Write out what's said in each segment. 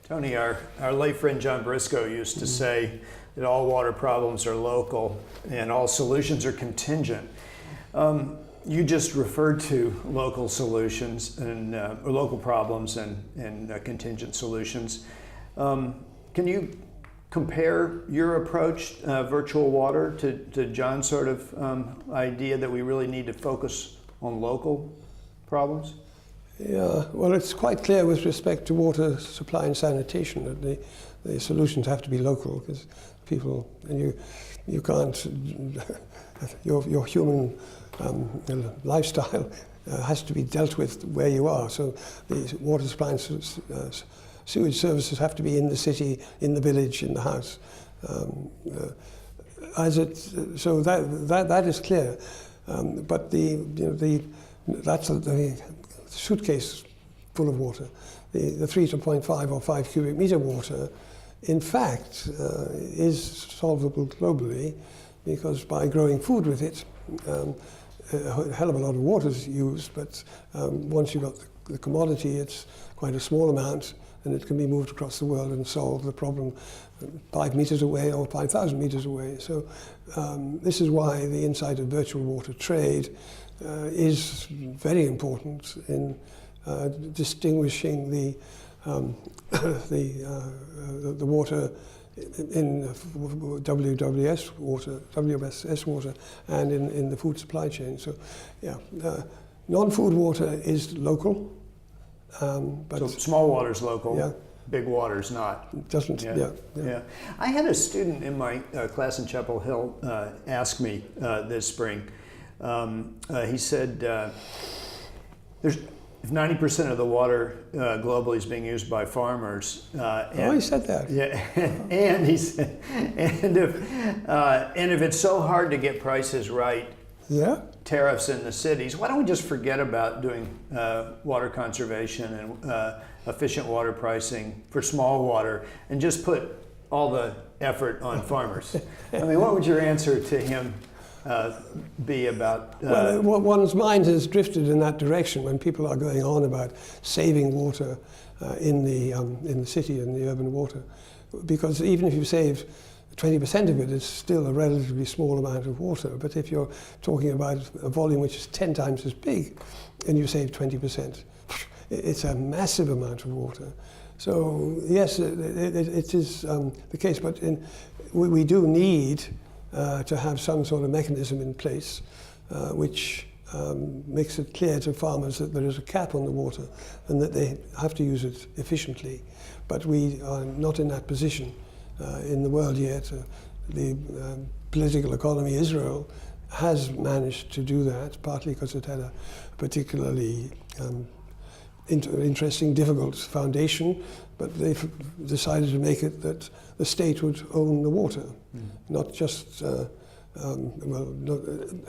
Tony, our late friend John Briscoe used to say that all water problems are local and all solutions are contingent. You just referred to local solutions and or local problems and contingent solutions. Can you compare your approach, virtual water, to John's sort of idea that we really need to focus on local problems? Yeah, well, it's quite clear with respect to water supply and sanitation that the solutions have to be local, because people, and you can't, your human lifestyle has to be dealt with where you are. So the water supply and sewage services have to be in the city, in the village, in the house. So that is clear. But that's the suitcase full of water. The 3.5 or 5 cubic meter water, in fact, is solvable globally, because by growing food with it, a hell of a lot of water is used, but once you've got the commodity, it's quite a small amount, and it can be moved across the world and solve the problem 5 meters away or 5,000 meters away. So this is why the insight of virtual water trade is very important in distinguishing the water in WWS water and in the food supply chain. So, yeah, non-food water is local, but so small water is local. Yeah. Big water's not. It doesn't. Yeah. I had a student in my class in Chapel Hill ask me this spring. He said, if 90% of the water globally is being used by farmers. He said that. Yeah, and he said, and if it's so hard to get prices right, tariffs in the cities, why don't we just forget about doing water conservation and efficient water pricing for small water and just put all the effort on farmers? I mean, what would your answer to him be about? Well, one's mind has drifted in that direction when people are going on about saving water in the city and the urban water, because even if you save 20% of it, it's still a relatively small amount of water. But if you're talking about a volume which is 10 times as big, and you save 20%, it's a massive amount of water. So yes, it is the case, but we do need to have some sort of mechanism in place which makes it clear to farmers that there is a cap on the water and that they have to use it efficiently. But we are not in that position in the world yet. The political economy Israel has managed to do that, partly because it had a particularly interesting, difficult foundation, but they've decided to make it that the state would own the water, not just,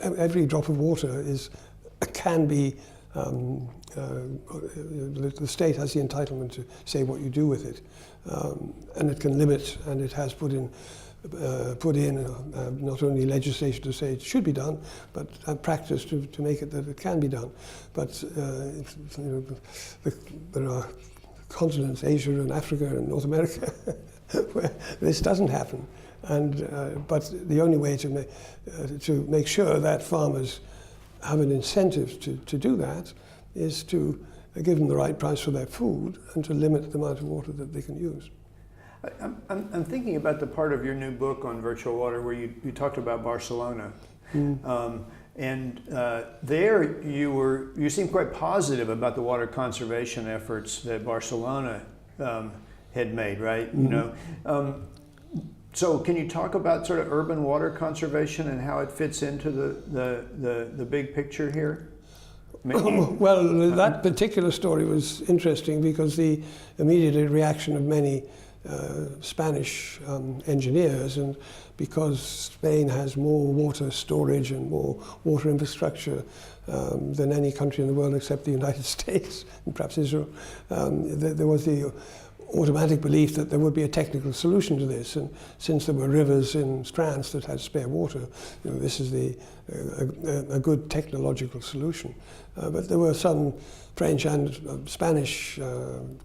every drop of water can be, the state has the entitlement to say what you do with it, and it can limit, and it has put in not only legislation to say it should be done, but practice to make it that it can be done. But there are continents, Asia and Africa and North America, where this doesn't happen. And but the only way to make sure that farmers have an incentive to do that is to give them the right price for their food and to limit the amount of water that they can use. I'm thinking about the part of your new book on virtual water where you talked about Barcelona. And there you seemed quite positive about the water conservation efforts that Barcelona had made, right? You know, so can you talk about sort of urban water conservation and how it fits into the big picture here? Well, that particular story was interesting because the immediate reaction of many Spanish engineers, and because Spain has more water storage and more water infrastructure than any country in the world except the United States and perhaps Israel, there was the automatic belief that there would be a technical solution to this, and since there were rivers in France that had spare water, this is a good technological solution. But there were some French and Spanish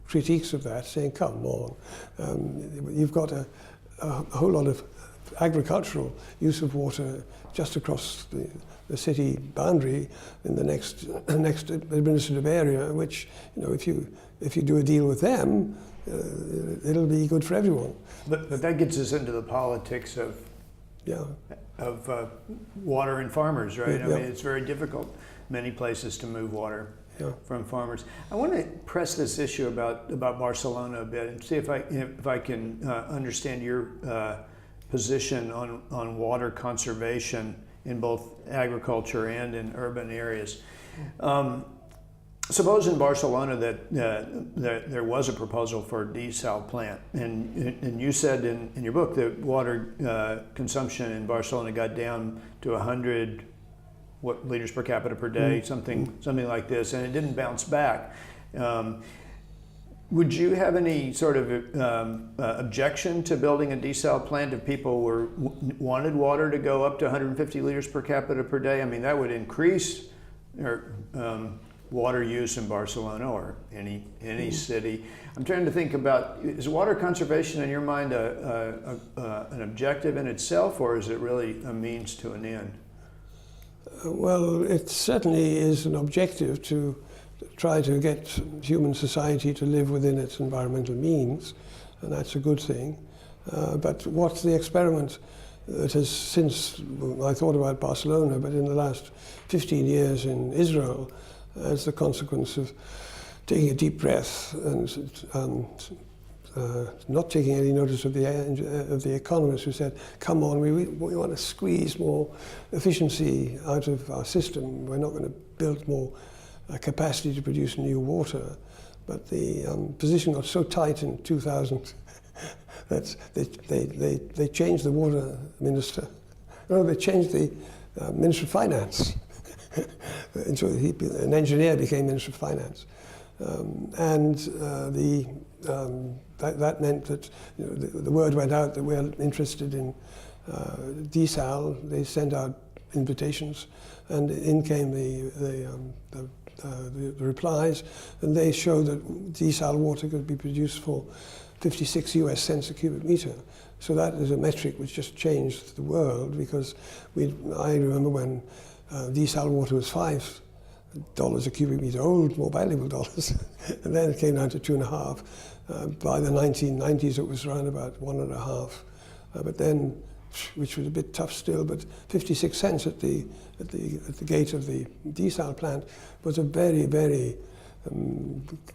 critiques of that, saying, come on, you've got a whole lot of agricultural use of water just across the city boundary in the next administrative area, which, if you do a deal with them, it'll be good for everyone. But that gets us into the politics of water and farmers, right? I mean, it's very difficult many places to move water from farmers. I want to press this issue about Barcelona a bit and see if I can understand your position on water conservation in both agriculture and in urban areas. Suppose in Barcelona that there was a proposal for a desal plant, and you said in your book that water consumption in Barcelona got down to 100 liters per capita per day, something like this, and it didn't bounce back. Would you have any sort of objection to building a desal plant if people wanted water to go up to 150 liters per capita per day? I mean, that would increase water use in Barcelona or any city. I'm trying to think about, is water conservation in your mind an objective in itself, or is it really a means to an end? Well, it certainly is an objective to try to get human society to live within its environmental means, and that's a good thing. But what's the experiment that has, since I thought about Barcelona, but in the last 15 years in Israel, as the consequence of taking a deep breath and not taking any notice of the economists who said, come on, we want to squeeze more efficiency out of our system. We're not going to build more capacity to produce new water. But the position got so tight in 2000 that they changed the water minister. No, they changed the Minister of Finance. And so an engineer became Minister of Finance. That meant that the word went out that we're interested in desal. They sent out invitations, and in came the replies, and they showed that desal water could be produced for 56 US cents a cubic meter. So that is a metric which just changed the world, because I remember when desal water was $5 a cubic meter, old, more valuable dollars, and then it came down to 2.5. By the 1990s, it was around about 1.5. But then, which was a bit tough still, but 56 cents at the gate of the desal plant was a very, very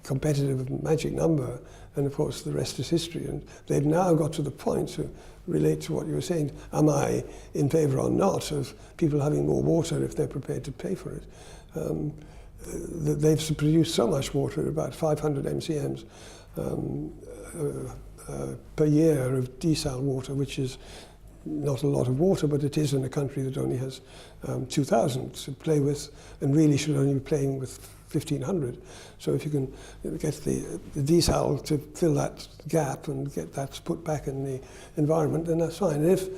competitive magic number. And of course, the rest is history. And they've now got to the point to relate to what you were saying. Am I in favour or not of people having more water if they're prepared to pay for it? They've produced so much water, about 500 MCMs per year of desal water, which is not a lot of water, but it is in a country that only has 2,000 to play with, and really should only be playing with 1,500. So if you can get the desal to fill that gap and get that put back in the environment, then that's fine. And if,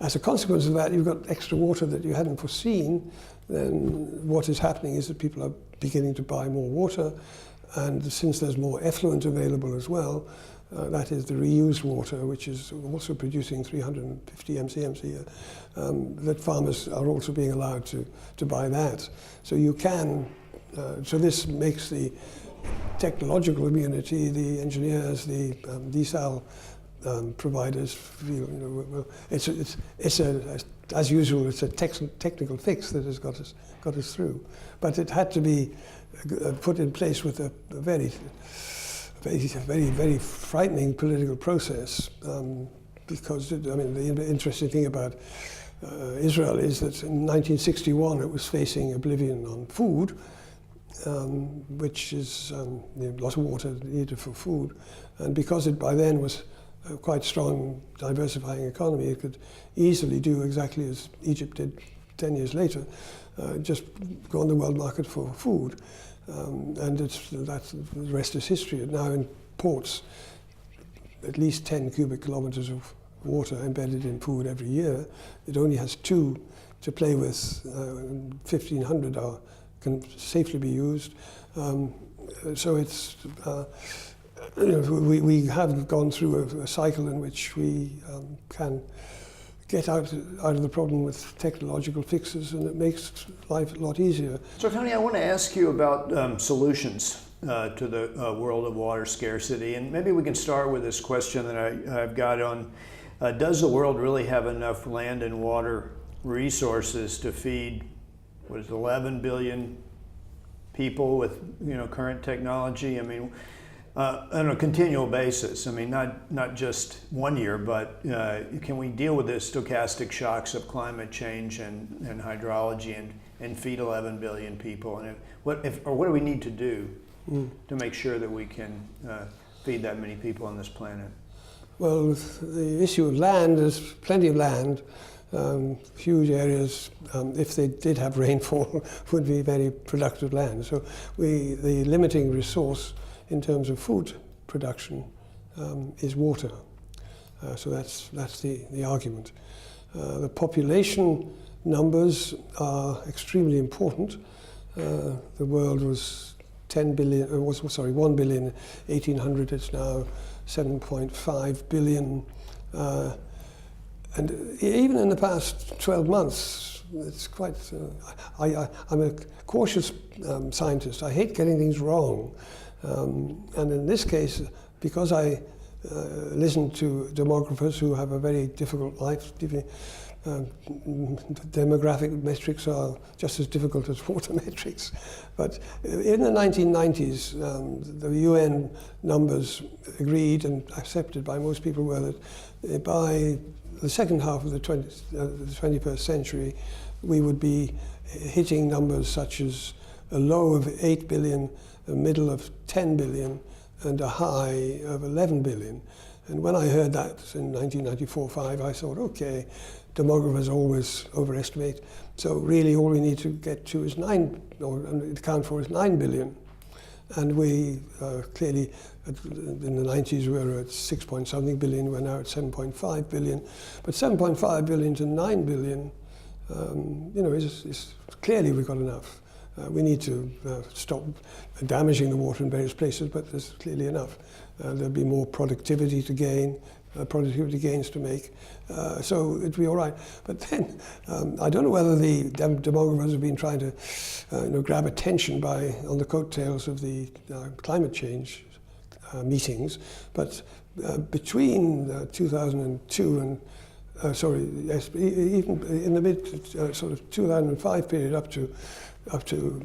as a consequence of that, you've got extra water that you hadn't foreseen, then what is happening is that people are beginning to buy more water, and since there's more effluent available as well, that is the reused water, which is also producing 350 MCMs a year, that farmers are also being allowed to buy that. So you can, so this makes the technological community, the engineers, the desal providers feel, well, it's as usual, it's a technical fix that has got us through. But it had to be put in place with a very, very frightening political process, because the interesting thing about Israel is that in 1961 it was facing oblivion on food, which is a lot of water needed for food, and because it by then was a quite strong diversifying economy, it could easily do exactly as Egypt did 10 years later, just go on the world market for food. And the rest is history. It now imports at least 10 cubic kilometers of water embedded in food every year. It only has 2 to play with. 1,500 can safely be used. So it's, we have gone through a cycle in which we can get out of the problem with technological fixes, and it makes life a lot easier. So Tony, I want to ask you about solutions to the world of water scarcity, and maybe we can start with this question that I've got on, does the world really have enough land and water resources to feed, 11 billion people with current technology? I mean, on a continual basis. I mean, not just 1 year, but can we deal with the stochastic shocks of climate change and hydrology and feed 11 billion people? And what do we need to do to make sure that we can feed that many people on this planet? Well, the issue of land, there's plenty of land. Huge areas, if they did have rainfall, would be very productive land. So the limiting resource in terms of food production is water. So that's the argument. The population numbers are extremely important. The world was 1 billion in 1800. It's now 7.5 billion. And even in the past 12 months, it's quite. I'm a cautious scientist. I hate getting things wrong. And in this case, because I listen to demographers who have a very difficult life, demographic metrics are just as difficult as water metrics. But in the 1990s, the UN numbers agreed and accepted by most people were that by the second half of the 21st century, we would be hitting numbers such as a low of 8 billion, a middle of 10 billion, and a high of 11 billion. And when I heard that in 1994-5, I thought, okay, demographers always overestimate. So really all we need to get to is account for is 9 billion. And we clearly, in the 90s, we were at 6 point something billion, we're now at 7.5 billion. But 7.5 billion to 9 billion, is clearly we've got enough. We need to stop damaging the water in various places, but there's clearly enough. There'll be more productivity gains to make, so it'd be all right. But then, I don't know whether the demographers have been trying to grab attention on the coattails of the climate change meetings, but between 2002 and even in the mid sort of 2005 period up to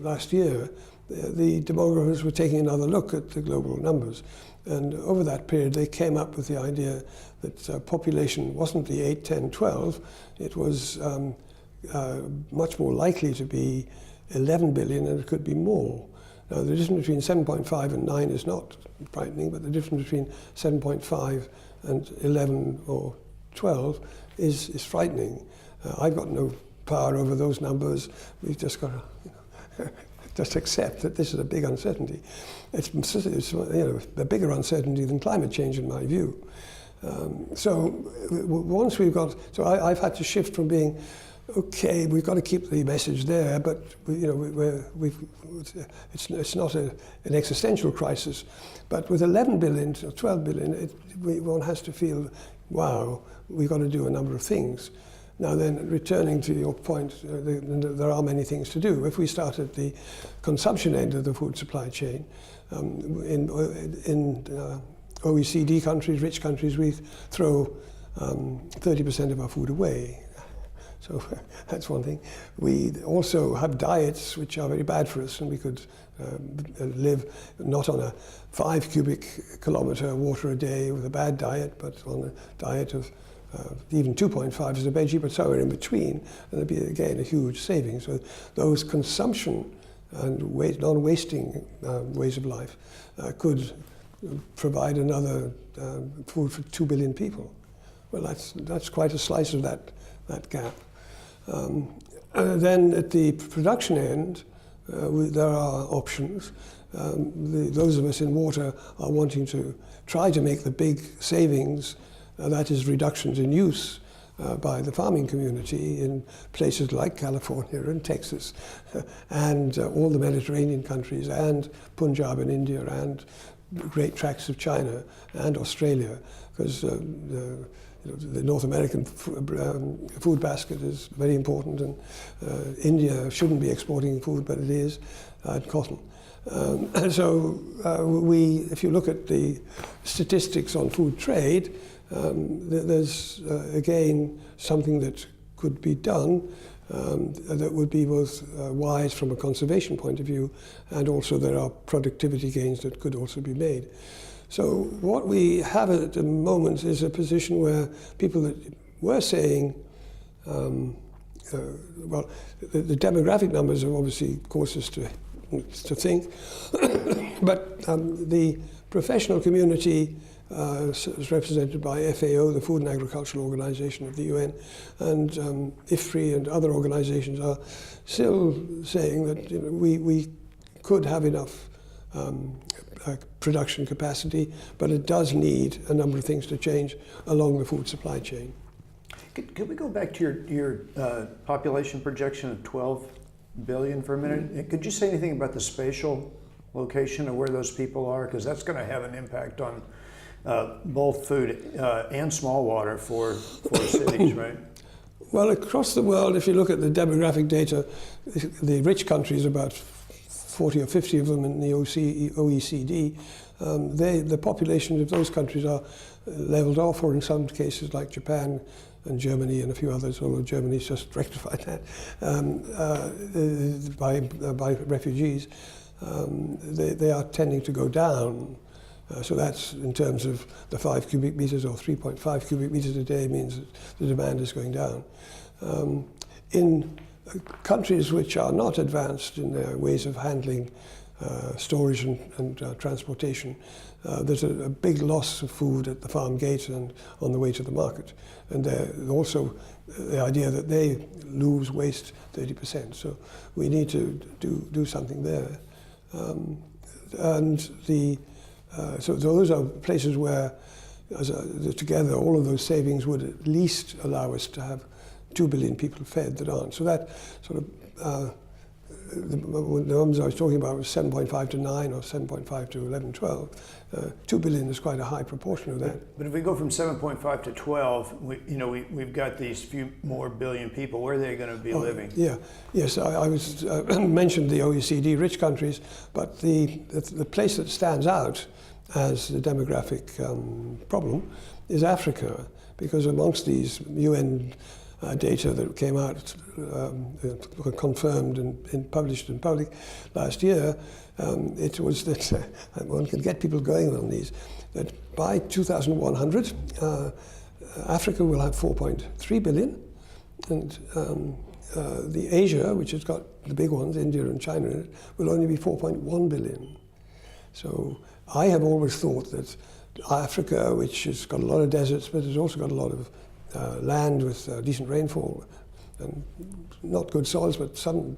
last year, the demographers were taking another look at the global numbers. And over that period, they came up with the idea that population wasn't the 8, 10, 12. It was much more likely to be 11 billion, and it could be more. Now, the difference between 7.5 and 9 is not frightening, but the difference between 7.5 and 11 or 12 is frightening. I've got no power over those numbers. We've just got to just accept that this is a big uncertainty. It's a bigger uncertainty than climate change, in my view. So once we've got, I've had to shift from being, okay, we've got to keep the message there, but it's not an existential crisis. But with 11 billion or 12 billion, one has to feel, wow, we've got to do a number of things. Now then, returning to your point, there are many things to do. If we start at the consumption end of the food supply chain, in OECD countries, rich countries, we throw 30% of our food away. So that's one thing. We also have diets which are very bad for us, and we could live not on a 5 cubic kilometer water a day with a bad diet, but on a diet of even 2.5 as a veggie, but somewhere in between, and there'd be again a huge saving. So those consumption and non-wasting ways of life could provide another food for 2 billion people. Well, that's quite a slice of that gap. Then at the production end, there are options. Those of us in water are wanting to try to make the big savings, that is reductions in use by the farming community in places like California and Texas and all the Mediterranean countries and Punjab in India and great tracts of China and Australia, because the North American food basket is very important, and India shouldn't be exporting food, but it is, and cotton. And so if you look at the statistics on food trade, there's again something that could be done that would be both wise from a conservation point of view, and also there are productivity gains that could also be made. So what we have at the moment is a position where people that were saying, well, the demographic numbers have obviously caused us to think, but the professional community is represented by FAO, the Food and Agricultural Organization of the UN, and IFPRI and other organizations are still saying that we could have enough production capacity, but it does need a number of things to change along the food supply chain. Could we go back to your population projection of 12 billion for a minute? Could you say anything about the spatial location of where those people are? Because that's going to have an impact on both food and small water for cities, right? Well, across the world, if you look at the demographic data, the rich countries, about 40 or 50 of them in the OECD, the populations of those countries are leveled off, or in some cases like Japan and Germany and a few others, although Germany's just rectified that, by refugees. They are tending to go down. So that's in terms of the 5 cubic meters or 3.5 cubic meters a day means that the demand is going down. In countries which are not advanced in their ways of handling storage and transportation, there's a big loss of food at the farm gate and on the way to the market. And also the idea that they lose waste 30%. So we need to do something there. So those are places where, together, all of those savings would at least allow us to have 2 billion people fed that aren't. So that sort of, the numbers I was talking about was 7.5 to 9 or 7.5 to 11, 12. 2 billion is quite a high proportion of that. But if we go from 7.5 to 12, we've got these few more billion people. Where are they going to be living? Yeah, yes, I was mentioned the OECD rich countries, but the place that stands out as the demographic problem is Africa, because amongst these UN data that came out, confirmed and published in public last year, it was that, one can get people going on these, that by 2100, Africa will have 4.3 billion, and the Asia, which has got the big ones, India and China in it, will only be 4.1 billion. So I have always thought that Africa, which has got a lot of deserts, but has also got a lot of land with decent rainfall and not good soils, but some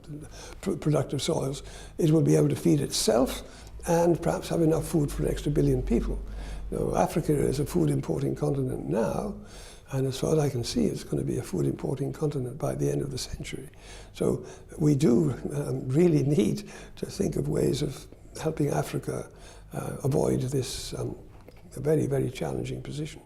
productive soils, it will be able to feed itself and perhaps have enough food for an extra billion people. Now, Africa is a food importing continent now, and as far as I can see, it's going to be a food importing continent by the end of the century. So we do really need to think of ways of helping Africa avoid this very, very challenging position.